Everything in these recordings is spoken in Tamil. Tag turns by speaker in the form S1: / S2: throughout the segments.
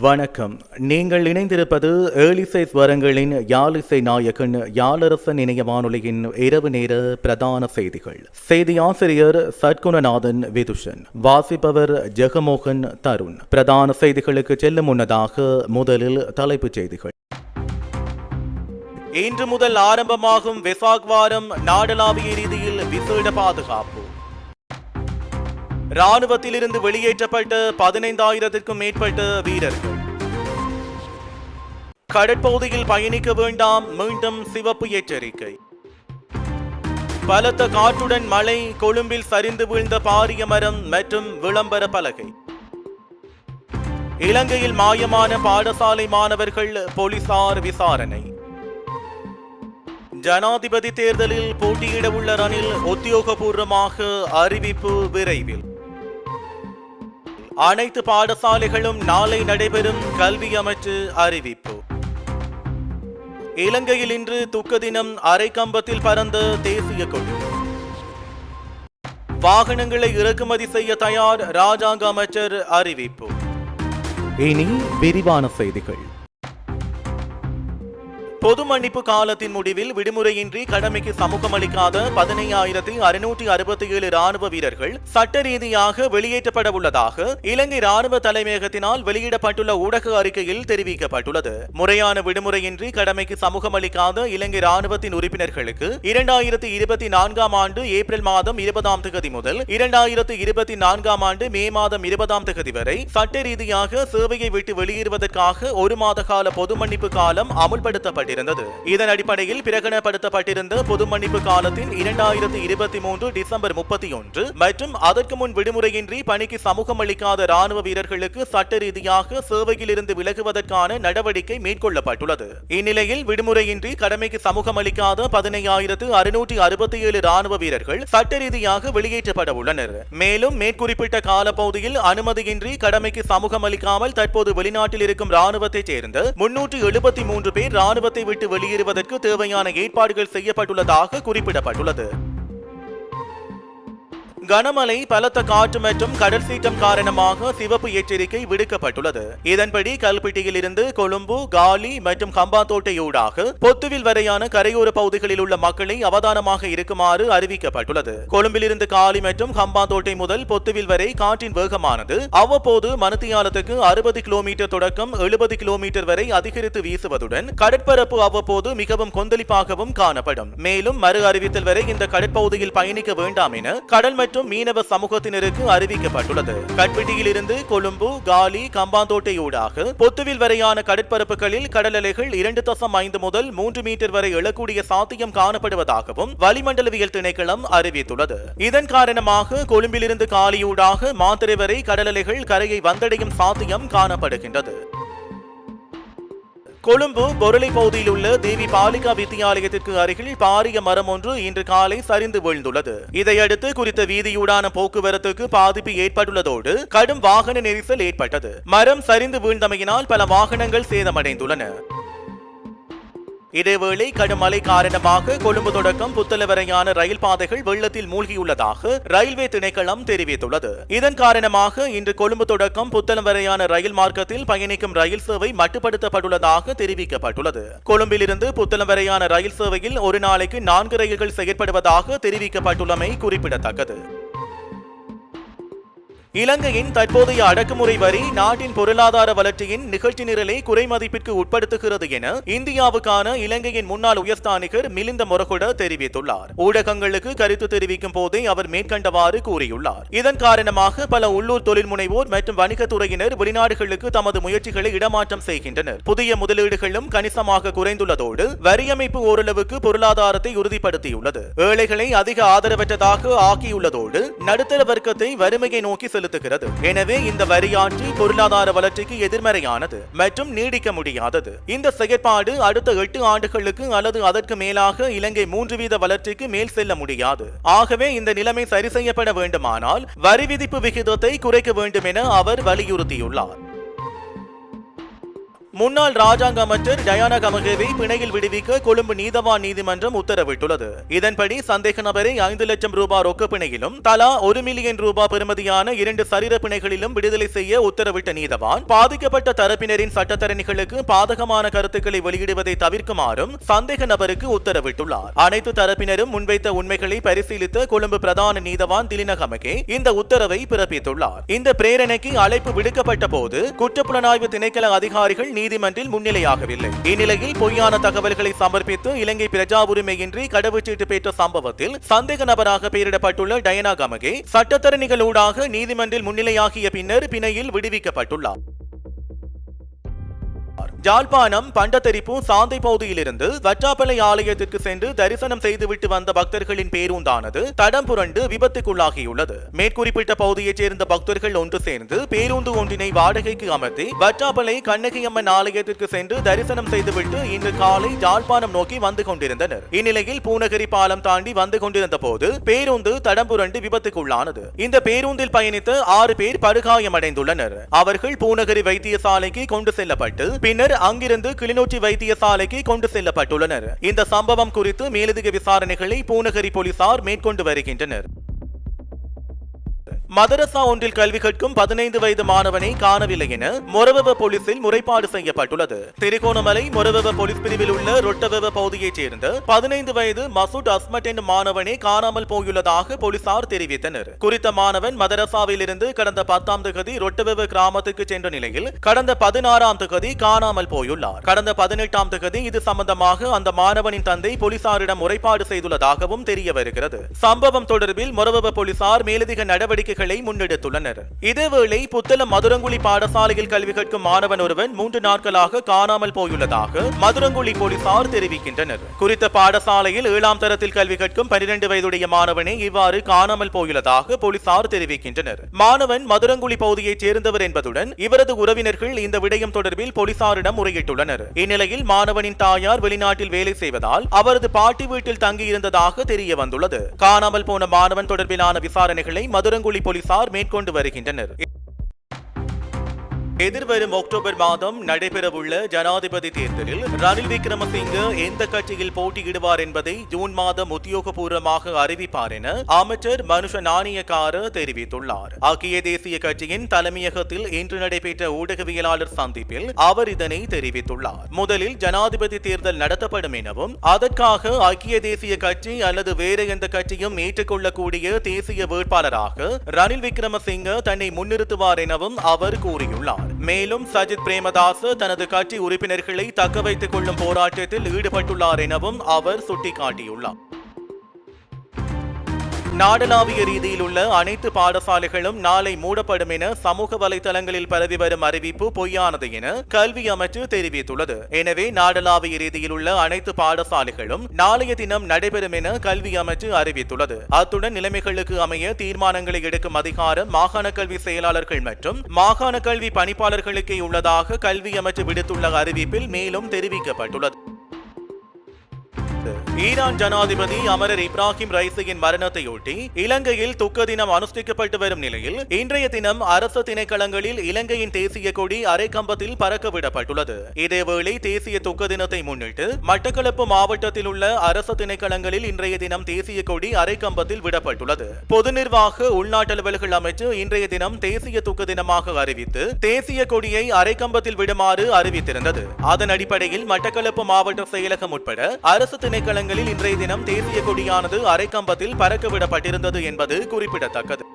S1: வணக்கம். நீங்கள் இணைந்திருப்பது ஏழிசை ஸ்வரங்களின் யாழிசை நாயகன் யாழரசன் இணைய வானொலியின் இரவு நேர பிரதான செய்திகள். செய்தி ஆசிரியர் சத்குணநாதன் விதுஷன், வாசிப்பவர் ஜெகமோகன் தருண். பிரதான செய்திகளுக்கு செல்லும் முன்னதாக முதலில் தலைப்புச் செய்திகள். இன்று முதல் ஆரம்பமாகும் வெசாக் வாரம், நாடளாவிய ரீதியில் விசேட பாதுகாப்பு. ராணுவத்திலிருந்து வெளியேற்றப்பட்ட 15,000க்கும் மேற்பட்ட வீரர்கள். கடற்பகுதியில் பயணிக்க வேண்டாம், மீண்டும் சிவப்பு எச்சரிக்கை. பலத்த காற்றுடன் மழை, கொழும்பில் சரிந்து வீழ்ந்த பாரிய மரம் மற்றும் விளம்பர பலகை. இலங்கையில் மாயமான பாடசாலை மாணவர்கள், போலீசார் விசாரணை. ஜனாதிபதி தேர்தலில் போட்டியிட உள்ள ரணில் உத்தியோகபூர்வமாக அறிவிப்பு விரைவில். அனைத்து பாடசாலைகளும் நாளை நடைபெறும், கல்வி அமைச்சு அறிவிப்பு. இலங்கையில் இன்று துக்க தினம், அரை கம்பத்தில் பறந்த தேசிய கொடி. வாகனங்களை இறக்குமதி செய்ய தயார், ராஜாங்க அமைச்சர் அறிவிப்பு. இனி விரிவான செய்திகள். பொது மன்னிப்பு காலத்தின் முடிவில் விடுமுறையின்றி கடமைக்கு சமூகம் அளிக்காத 15,667 ராணுவ வீரர்கள் சட்ட ரீதியாக வெளியேற்றப்பட உள்ளதாக இலங்கை ராணுவ தலைமையகத்தினால் வெளியிடப்பட்டுள்ள ஊடக அறிக்கையில் தெரிவிக்கப்பட்டுள்ளது. முறையான விடுமுறையின்றி கடமைக்கு சமூகம் அளிக்காத இலங்கை ராணுவத்தின் உறுப்பினர்களுக்கு 2024 ஆண்டு ஏப்ரல் மாதம் 20ஆம் தேதி முதல் 2024 ஆண்டு மே மாதம் 20ஆம் தேதி வரை சட்ட ரீதியாக சேவையை விட்டு வெளியேறுவதற்காக 1 மாத கால பொது மன்னிப்பு காலம் அமுல்படுத்தப்பட்டது. இதன் அடிப்படையில் பிரகடனப்படுத்தப்பட்டிருந்த பொது மன்னிப்பு காலத்தின் 2023 டிசம்பர் 31 மற்றும் அதற்கு முன் விடுமுறையின்றி பணிக்கு சமூகம் அளிக்காத ராணுவ வீரர்களுக்கு சட்ட ரீதியாக சேவையில் இருந்து விலகுவதற்கான நடவடிக்கை மேற்கொள்ளப்பட்டுள்ளது. இந்நிலையில் விடுமுறையின்றி கடமைக்கு சமூகம் அளிக்காத 15,667 ராணுவ வீரர்கள் சட்ட ரீதியாக வெளியேற்றப்பட உள்ளனர். மேலும் மேற்குறிப்பிட்ட காலப்பகுதியில் அனுமதியின்றி கடமைக்கு சமூகம் அளிக்காமல் தற்போது வெளிநாட்டில் இருக்கும் ராணுவத்தைச் சேர்ந்த 373 பேர் ராணுவத்தை விட்டு வெளியேறுவதற்கு தேவையான ஏற்பாடுகள் செய்யப்பட்டுள்ளதாக குறிப்பிடப்பட்டுள்ளது. கனமழை, பலத்த காற்று மற்றும் கடல் சீற்றம் காரணமாக சிவப்பு எச்சரிக்கை விடுக்கப்பட்டுள்ளது. இதன்படி கல்பிட்டியில் இருந்து கொழும்பு, காலி மற்றும் கம்பாந்தோட்டையூடாக பொத்துவில் வரையான கரையோர பகுதிகளில் உள்ள மக்களை அவதானமாக இருக்குமாறு அறிவிக்கப்பட்டுள்ளது. கொழும்பில் இருந்து காலி மற்றும் கம்பாந்தோட்டை முதல் பொத்துவில் வரை காற்றின் வேகமானது அவ்வப்போது மணித்தியாலத்துக்கு 60 கிலோமீட்டர் தொடக்கம் 70 கிலோமீட்டர் வரை அதிகரித்து வீசுவதுடன் கடற்பரப்பு அவ்வப்போது மிகவும் கொந்தளிப்பாகவும் காணப்படும். மேலும் மறு அறிவித்தல் வரை இந்த கடற்பகுதியில் பயணிக்க வேண்டாம் என கடல் மற்றும் மீனவ சமூகத்தினருக்கு அறிவிக்கப்பட்டுள்ளது. கட்பிட்டியில் இருந்து கொழும்பு, காலி, கம்பாந்தோட்டையூடாக பொத்துவில் வரையான கடற்பரப்புகளில் கடல் அலைகள் 2.5 முதல் 3 மீட்டர் வரை எழக்கூடிய சாத்தியம் காணப்படுவதாகவும் வளிமண்டலவியல் திணைக்களம் அறிவித்துள்ளது. இதன் காரணமாக கொழும்பில் இருந்து காலியூடாக மாத்தறை வரை கடல் அலைகள் கரையை வந்தடையும் சாத்தியம் காணப்படுகின்றது. கொழும்பு பொருளை பகுதியில் உள்ள தேவி பாலிகா வித்தியாலயத்திற்கு அருகில் பாரிய மரம் ஒன்று இன்று காலை சரிந்து வீழ்ந்துள்ளது. இதையடுத்து குறித்த வீதியூடான போக்குவரத்துக்கு பாதிப்பு ஏற்பட்டுள்ளதோடு கடும் வாகன நெரிசல் ஏற்பட்டது. மரம் சரிந்து வீழ்ந்தமையினால் பல வாகனங்கள் சேதமடைந்துள்ளன. இதேவேளை கடும் மழை காரணமாக கொழும்பு தொடக்கம் புத்தள வரையான ரயில் பாதைகள் வெள்ளத்தில் மூழ்கியுள்ளதாக ரயில்வே திணைக்களம் தெரிவித்துள்ளது. இதன் காரணமாக இன்று கொழும்பு தொடக்கம் புத்தளம் வரையான ரயில் மார்க்கத்தில் பயணிக்கும் ரயில் சேவை மட்டுப்படுத்தப்பட்டுள்ளதாக தெரிவிக்கப்பட்டுள்ளது. கொழும்பில் இருந்து புத்தளம் வரையான ரயில் சேவையில் ஒரு நாளைக்கு 4 ரயில்கள் செயற்படுவதாக தெரிவிக்கப்பட்டுள்ளமை குறிப்பிடத்தக்கது. இலங்கையின் தற்போதைய அடக்குமுறை வரி நாட்டின் பொருளாதார வளர்ச்சியின் நிகழ்ச்சி நிரலை குறைமதிப்பிற்கு உட்படுத்துகிறது என இந்தியாவுக்கான இலங்கையின் முன்னாள் உயர்ஸ்தானிகர் மிலிந்த மொரகொட தெரிவித்துள்ளார். ஊடகங்களுக்கு கருத்து தெரிவிக்கும் போதே அவர் மேற்கண்டவாறு கூறியுள்ளார். இதன் காரணமாக பல உள்ளூர் தொழில் முனைவோர் மற்றும் வணிகத்துறையினர் வெளிநாடுகளுக்கு தமது முயற்சிகளை இடமாற்றம் செய்கின்றனர். புதிய முதலீடுகளும் கணிசமாக குறைந்துள்ளதோடு வரியமைப்பு ஓரளவுக்கு பொருளாதாரத்தை உறுதிப்படுத்தியுள்ளது. ஏழைகளை அதிக ஆதரவற்றதாக ஆக்கியுள்ளதோடு நடுத்தர வர்க்கத்தை வறுமையை நோக்கி செலுத்துகிறது. எனவே இந்த வரியாட்சி பொருளாதார வளர்ச்சிக்கு எதிர்மறையானது மற்றும் நீடிக்க முடியாதது. இந்த செயற்பாடு அடுத்த 8 ஆண்டுகளுக்கு அல்லது அதற்கு மேலாக இலங்கை 3% வளர்ச்சிக்கு மேல் செல்ல முடியாது. ஆகவே இந்த நிலைமை சரி செய்யப்பட வேண்டுமானால் வரி விதிப்பு விகிதத்தை குறைக்க வேண்டும் என அவர் வலியுறுத்தியுள்ளார். முன்னாள் ராஜாங்க அமைச்சர் டயானா கமகேவை பிணையில் விடுவிக்க கொழும்பு நீதவான் நீதிமன்றம் உத்தரவிட்டுள்ளது. இதன்படி சந்தேக நபரை 5 லட்சம் ரூபாய் ரொக்க பிணையிலும் தலா 1 மில்லியன் ரூபாய் பெறுமதியான 2 சரீர பிணைகளிலும் விடுதலை செய்ய உத்தரவிட்ட நீதவான் பாதிக்கப்பட்ட தரப்பினரின் சட்டத்தரணிகளுக்கு பாதகமான கருத்துக்களை வெளியிடுவதை தவிர்க்குமாறும் சந்தேக நபருக்கு உத்தரவிட்டுள்ளார். அனைத்து தரப்பினரும் முன்வைத்த உண்மைகளை பரிசீலித்த கொழும்பு பிரதான நீதவான் திலின கமகே இந்த உத்தரவை பிறப்பித்துள்ளார். இந்த பிரேரணைக்கு அழைப்பு விடுக்கப்பட்ட போது குற்றப்புலனாய்வு திணைக்கள அதிகாரிகள் நீதிமன்றில் முன்னிலையாகவில்லை. இந்நிலையில் பொய்யான தகவல்களை சமர்ப்பித்து இலங்கை பிரஜா உரிமையின்றி கடவுச்சீட்டு பெற்ற சம்பவத்தில் சந்தேக நபராக பெயரிடப்பட்டுள்ள டயனா கமகே சட்டத்தரணிகளூடாக நீதிமன்றில் முன்னிலையாகிய பின்னர் பிணையில் விடுவிக்கப்பட்டுள்ளார். யாழ்ப்பாணம் பண்டத்தரிப்பு சாந்தை பகுதியிலிருந்து வற்றாப்பளை ஆலயத்திற்கு சென்று தரிசனம் செய்துவிட்டு வந்த பக்தர்களின் பேருந்தானது தடம் புரண்டு விபத்துக்குள்ளாகியுள்ளது. மேற்குறிப்பிட்ட பகுதியைச் சேர்ந்த பக்தர்கள் ஒன்று சேர்ந்து பேருந்து ஒன்றினை வாடகைக்கு அமர்த்தி வற்றாப்பளை கண்ணகியம்மன் ஆலயத்திற்கு சென்று தரிசனம் செய்துவிட்டு இன்று காலை யாழ்ப்பாணம் நோக்கி வந்து கொண்டிருந்தனர். இந்நிலையில் பூநகரி பாலம் தாண்டி வந்து கொண்டிருந்த போது பேருந்து தடம் புரண்டு விபத்துக்குள்ளானது. இந்த பேருந்தில் பயணித்த 6 பேர் படுகாயமடைந்துள்ளனர். அவர்கள் பூநகரி வைத்தியசாலைக்கு கொண்டு செல்லப்பட்டு பின்னர் அங்கிருந்து கிளிநொச்சி வைத்தியசாலைக்கு கொண்டு செல்லப்பட்டுள்ளனர். இந்த சம்பவம் குறித்து மேலதிக விசாரணைகளை பூநகரி போலீசார் மேற்கொண்டு வருகின்றனர். மதரசா ஒன்றில் கல்வி கற்கும் 15 வயது மாணவனை காணவில்லை என மொரவெவ போலீசில் முறைப்பாடு செய்யப்பட்டுள்ளது. திருகோணமலை மொரவெவ போலீஸ் பிரிவில் உள்ள ரொட்டவெவ பகுதியைச் சேர்ந்த 15 வயது மசூட் அஸ்மட் என்ற மாணவனே காணாமல் போயுள்ளதாக போலீசார் தெரிவித்தனர். குறித்த மாணவன் மதரசாவில் இருந்து கடந்த 10ஆம் தேதி ரொட்டவெவ கிராமத்துக்கு சென்ற நிலையில் கடந்த 16ஆம் தேதி காணாமல் போயுள்ளார். கடந்த 18ஆம் தேதி இது சம்பந்தமாக அந்த மாணவனின் தந்தை போலீசாரிடம் முறைப்பாடு செய்துள்ளதாகவும் தெரிய வருகிறது. சம்பவம் தொடர்பில் மொரவெவ போலீசார் மேலதிக நடவடிக்கைகளை முன்னெடுத்துள்ளனர். இதேவேளை புத்தளம் மதுரங்குழி பாடசாலையில் கல்வி கற்கும் மாணவன் ஒருவன் 3 நாட்களாக காணாமல் போயுள்ளதாக மதுரங்குழி போலீசார் தெரிவிக்கின்றனர். குறித்த பாடசாலையில் 7ஆம் தரத்தில் கல்வி கற்கும் 12 வயதுடைய மாணவனே இவ்வாறு காணாமல் போயுள்ளதாக போலீசார் தெரிவிக்கின்றனர். மாணவன் மதுரங்குழி பகுதியைச் சேர்ந்தவர் என்பதுடன் இவரது உறவினர்கள் இந்த விடயம் தொடர்பில் போலீசாரிடம் முறையிட்டுள்ளனர். இந்நிலையில் மாணவனின் தாயார் வெளிநாட்டில் வேலை செய்வதால் அவரது பாட்டி வீட்டில் தங்கியிருந்ததாக தெரிய வந்துள்ளது. காணாமல் போன மாணவன் தொடர்பிலான விசாரணைகளை மதுரங்குழி போலீசார் மேற்கொண்டு வருகின்றனர். எதிர்வரும் அக்டோபர் மாதம் நடைபெறவுள்ள ஜனாதிபதி தேர்தலில் ரணில் விக்ரமசிங்க எந்த கட்சியில் போட்டியிடுவார் என்பதை ஜூன் மாதம் உத்தியோகபூர்வமாக அறிவிப்பார் என அமைச்சர் மனுஷ நாணயக்கார தெரிவித்துள்ளார். ஐக்கிய தேசிய கட்சியின் தலைமையகத்தில் இன்று நடைபெற்ற ஊடகவியலாளர் சந்திப்பில் அவர் இதனை தெரிவித்துள்ளார். முதலில் ஜனாதிபதி தேர்தல் நடத்தப்படும் எனவும் அதற்காக ஐக்கிய தேசிய கட்சி அல்லது வேறு எந்த கட்சியும் ஏற்றுக்கொள்ளக்கூடிய தேசிய வேட்பாளராக ரணில் விக்ரமசிங்க தன்னை முன்னிறுத்துவார் எனவும் அவர் கூறியுள்ளார். மேலும் சஜித் பிரேமதாச தனது கட்சி உறுப்பினர்களை தக்க வைத்துக் கொள்ளும் போராட்டத்தில் ஈடுபட்டுள்ளார் எனவும் அவர் சுட்டிக்காட்டியுள்ளார். நாடளாவிய ரீதியில் உள்ள அனைத்து பாடசாலைகளும் நாளை மூடப்படும் என சமூக வலைதளங்களில் பரவி வரும் அறிவிப்பு பொய்யானது என கல்வி அமைச்சு தெரிவித்துள்ளது. எனவே நாடளாவிய ரீதியில் உள்ள அனைத்து பாடசாலைகளும் நாளைய தினம் நடைபெறும் என கல்வி அமைச்சு அறிவித்துள்ளது. அத்துடன் நிலைமைகளுக்கு அமைய தீர்மானங்களை எடுக்கும் அதிகாரம் மாகாண கல்வி செயலாளர்கள் மற்றும் மாகாண கல்வி பணிப்பாளர்களுக்கே உள்ளதாக கல்வி அமைச்சு விடுத்துள்ள அறிவிப்பில் மேலும் தெரிவிக்கப்பட்டுள்ளது. ஈரான் ஜனாதிபதி அமரர் இப்ராஹிம் ரைசியின் மரணத்தையொட்டி இலங்கையில் துக்க தினம் அனுஷ்டிக்கப்பட்டு வரும் நிலையில் இன்றைய தினம் அரசு திணைக்களங்களில் இலங்கையின் தேசிய கொடி அரைக்கம்பத்தில் பறக்க விடப்பட்டுள்ளது. இதேவேளை தேசிய துக்க தினத்தை முன்னிட்டு மட்டக்களப்பு மாவட்டத்தில் உள்ள அரசு திணைக்களங்களில் இன்றைய தினம் தேசிய கொடி அரைக்கம்பத்தில் விடப்பட்டுள்ளது. பொது நிர்வாக உள்நாட்டு அலுவல்கள் அமைச்சு இன்றைய தினம் தேசிய துக்க தினமாக அறிவித்து தேசிய கொடியை அரைக்கம்பத்தில் விடுமாறு அறிவித்திருந்தது. அதன் அடிப்படையில் மட்டக்களப்பு மாவட்ட செயலகம் உட்பட அரசு திணைக்களங்களில் இன்றைய தினம் தேசிய கொடியானது அரைக்கம்பத்தில் பறக்கவிடப்பட்டிருந்தது என்பது குறிப்பிடத்தக்கது.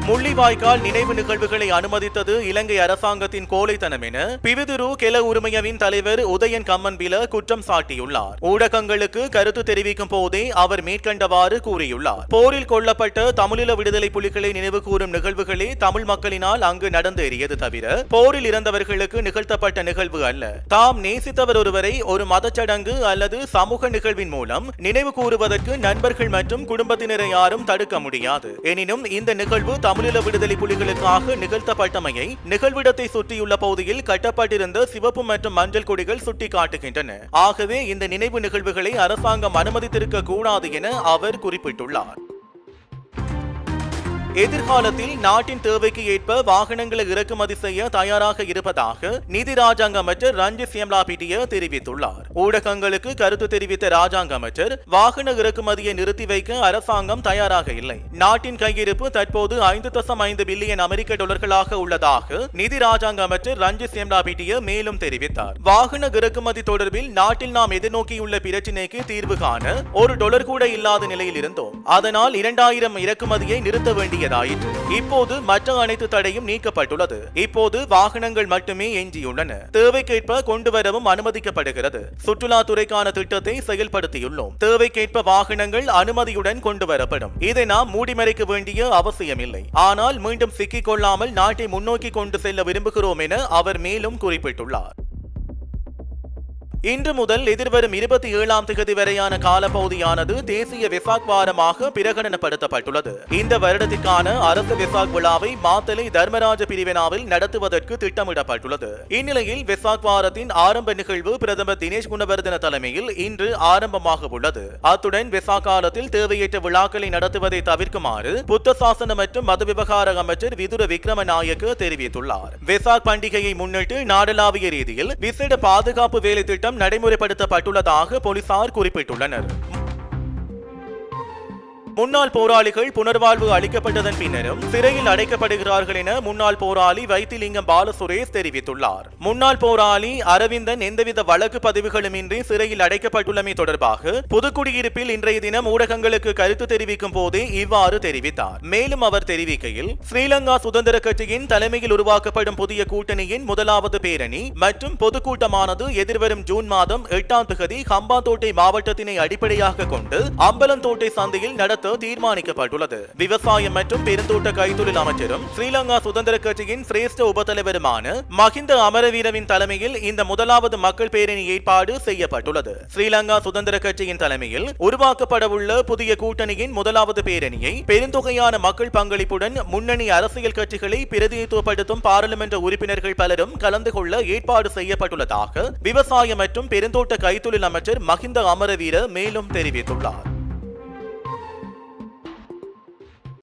S1: முள்ளிவாய்க்கால் நினைவு நிகழ்வுகளை அனுமதித்தது இலங்கை அரசாங்கத்தின் கோழைத்தனம் என பிவிதுரு கெல உரிமையவின் தலைவர் உதயன் கம்மன்பில குற்றம் சாட்டியுள்ளார். ஊடகங்களுக்கு கருத்து தெரிவிக்கும் போதே அவர் மேற்கண்டவாறு கூறியுள்ளார். போரில் கொல்லப்பட்ட தமிழீழ விடுதலை புலிகளை நினைவு கூறும் நிகழ்வுகளே தமிழ் மக்களினால் அங்கு நடந்தேறியது தவிர போரில் இறந்தவர்களுக்கு நிகழ்த்தப்பட்ட நிகழ்வு அல்ல. தாம் நேசித்தவர் ஒருவரை ஒரு மதச்சடங்கு அல்லது சமூக நிகழ்வின் மூலம் நினைவு கூறுவதற்கு நண்பர்கள் மற்றும் குடும்பத்தினரை யாரும் தடுக்க முடியாது. எனினும் இந்த நிகழ்வு தமிழீழ விடுதலை புலிகளுக்காக நிகழ்த்தப்பட்டமையை நிகழ்விடத்தை சுற்றியுள்ள பகுதியில் கட்டப்பட்டிருந்த சிவப்பு மற்றும் மஞ்சள் கொடிகள் சுட்டிக்காட்டுகின்றன. ஆகவே இந்த நினைவு நிகழ்வுகளை அரசாங்கம் அனுமதித்திருக்க கூடாது என அவர் குறிப்பிட்டுள்ளார். எதிர்காலத்தில் நாட்டின் தேவைக்கு ஏற்ப வாகனங்களை இறக்குமதி செய்ய தயாராக இருப்பதாக நிதி ராஜாங்க அமைச்சர் ரஞ்சித் சியம்லாபிட்டிய தெரிவித்துள்ளார். ஊடகங்களுக்கு கருத்து தெரிவித்த ராஜாங்க அமைச்சர் வாகன இறக்குமதியை நிறுத்தி வைக்க அரசாங்கம் தயாராக இல்லை. நாட்டின் கையிருப்பு தற்போது 5.5 பில்லியன் அமெரிக்க டாலர்களாக உள்ளதாக நிதி ராஜாங்க அமைச்சர் ரஞ்சித் சியம்லாபிட்டிய மேலும் தெரிவித்தார். வாகன இறக்குமதி தொடர்பில் நாட்டில் நாம் எதிர்நோக்கியுள்ள பிரச்சினைக்கு தீர்வு காண $1 கூட இல்லாத நிலையில் இருந்தோம். அதனால் 2000 இறக்குமதியை நிறுத்த வேண்டியதாயிற்று. இப்போது மற்ற அனைத்து தடையும் நீக்கப்பட்டுள்ளது. இப்போது வாகனங்கள் மட்டுமே எஞ்சியுள்ளன. தேவைக்கேற்ப கொண்டுவரவும் அனுமதிக்கப்படுகிறது. சுற்றுலாத்துறைக்கான திட்டத்தை செயல்படுத்தியுள்ளோம். தேவைக்கேற்ப வாகனங்கள் அனுமதியுடன் கொண்டுவரப்படும். இதை நாம் மூடிமறைக்க வேண்டிய அவசியமில்லை. ஆனால் மீண்டும் சிக்கிக் கொள்ளாமல் நாட்டை முன்னோக்கி கொண்டு செல்ல விரும்புகிறோம் என அவர் மேலும் குறிப்பிட்டுள்ளார். இன்று முதல் எதிர்வரும் 27ஆம் தேதி வரையான காலப்பகுதியானது தேசிய வெசாக் வாரமாக பிரகடனப்படுத்தப்பட்டுள்ளது. இந்த வருடத்திற்கான அரசு வெசாக் விழாவை மாத்தளை தர்மராஜ பிரிவினாவில் நடத்துவதற்கு திட்டமிடப்பட்டுள்ளது. இந்நிலையில் வெசாக் வாரத்தின் ஆரம்ப நிகழ்வு பிரதமர் தினேஷ் குணவர்தன தலைமையில் இன்று ஆரம்பமாக உள்ளது. அத்துடன் வெசாக் காலத்தில் தேவையற்ற விழாக்களை நடத்துவதை தவிர்க்குமாறு புத்த சாசன மற்றும் மத விவகார அமைச்சர் விதுர விக்ரமநாயக்க தெரிவித்துள்ளார். வெசாக் பண்டிகையை முன்னிட்டு நாடளாவிய ரீதியில் விசேட பாதுகாப்பு வேலை திட்டம் நடைமுறைப்படுத்தப்பட்டுள்ளதாக போலீசார் குறிப்பிட்டுள்ளனர். முன்னாள் போராளிகள் புனர்வாழ்வு அளிக்கப்பட்டதன் பின்னரும் சிறையில் அடைக்கப்படுகிறார்கள் என முன்னாள் போராளி வைத்திலிங்கம் பாலசுரேஷ் தெரிவித்துள்ளார். முன்னாள் போராளி அரவிந்தன் எந்தவித வழக்கு பதிவுகளுமின்றி சிறையில் அடைக்கப்பட்டுள்ளமை தொடர்பாக புதுக்குடியிருப்பில் இன்றைய தினம் ஊடகங்களுக்கு கருத்து தெரிவிக்கும் போதே இவ்வாறு தெரிவித்தார். மேலும் அவர் தெரிவிக்கையில், ஸ்ரீலங்கா சுதந்திர கட்சியின் தலைமையில் உருவாக்கப்படும் புதிய கூட்டணியின் முதலாவது பேரணி மற்றும் பொதுக்கூட்டமானது எதிர்வரும் ஜூன் மாதம் 8ஆம் தேதி ஹம்பாந்தோட்டை மாவட்டத்தினை அடிப்படையாக கொண்டு அம்பலந்தோட்டை சந்தையில் நடத்த தீர்மானிக்கப்பட்டுள்ளது. விவசாயம் மற்றும் பெருந்தோட்ட கைத்தொழில் அமைச்சரும் ஸ்ரீலங்கா சுதந்திர கட்சியின் சிரேஷ்ட உபதலைவருமான மஹிந்த அமரவீரவின் தலைமையில் இந்த முதலாவது மக்கள் பேரணி ஏற்பாடு செய்யப்பட்டுள்ளது. ஸ்ரீலங்கா சுதந்திர கட்சியின் தலைமையில் உருவாக்கப்படவுள்ள புதிய கூட்டணியின் முதலாவது பேரணியை பெருந்தொகையான மக்கள் பங்களிப்புடன் முன்னணி அரசியல் கட்சிகளை பிரதிநிதித்துவப்படுத்தும் பாராளுமன்ற உறுப்பினர்கள் பலரும் கலந்து கொள்ள ஏற்பாடு செய்யப்பட்டுள்ளதாக விவசாயம் மற்றும் பெருந்தோட்ட கைத்தொழில் அமைச்சர் மஹிந்த அமரவீர மேலும் தெரிவித்துள்ளார்.